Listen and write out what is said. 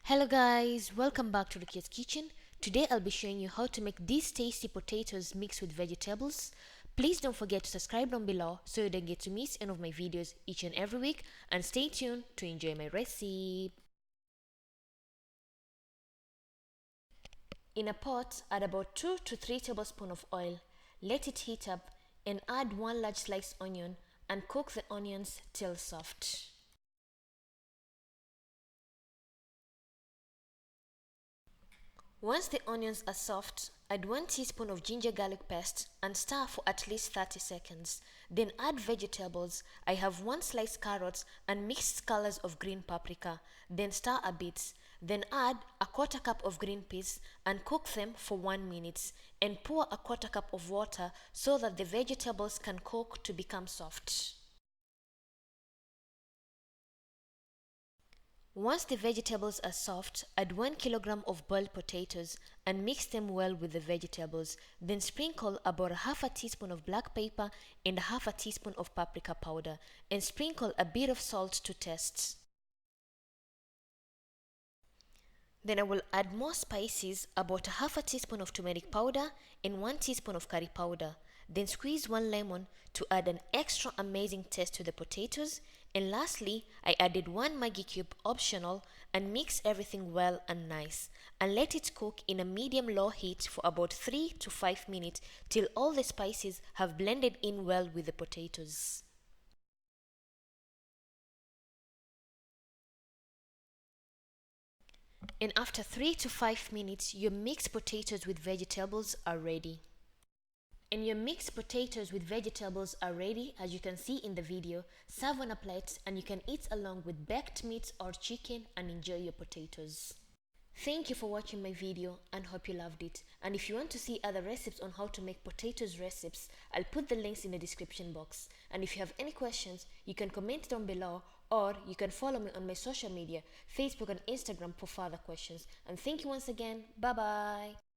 Hello guys, welcome back to the Kids Kitchen. Today I'll be showing you how to make these tasty potatoes mixed with vegetables. Please don't forget to subscribe down below so you don't get to miss any of my videos each and every week, and stay tuned to enjoy my recipe. In a pot, add about 2 to 3 tablespoons of oil. Let it heat up and add 1 large sliced onion and cook the onions till soft. Once the onions are soft, add 1 teaspoon of ginger garlic paste and stir for at least 30 seconds. Then add vegetables. I have 1 sliced carrots and mixed colors of green paprika. Then stir a bit. Then add a quarter cup of green peas and cook them for 1 minute. And pour a quarter cup of water so that the vegetables can cook to become soft. Once the vegetables are soft, add 1 kilogram of boiled potatoes and mix them well with the vegetables. Then sprinkle about half a teaspoon of black pepper and half a teaspoon of paprika powder, and sprinkle a bit of salt to taste. Then I will add more spices, about half a teaspoon of turmeric powder and 1 teaspoon of curry powder. Then squeeze 1 lemon to add an extra amazing taste to the potatoes. And lastly, I added 1 Maggi cube, optional, and mix everything well and nice. And let it cook in a medium-low heat for about 3 to 5 minutes till all the spices have blended in well with the potatoes. And after 3 to 5 minutes, your mixed potatoes with vegetables are ready. And your mixed potatoes with vegetables are ready, as you can see in the video. Serve on a plate and you can eat along with baked meat or chicken and enjoy your potatoes. Thank you for watching my video and hope you loved it. And if you want to see other recipes on how to make potatoes recipes, I'll put the links in the description box. And if you have any questions, you can comment down below, or you can follow me on my social media, Facebook and Instagram, for further questions. And thank you once again. Bye bye.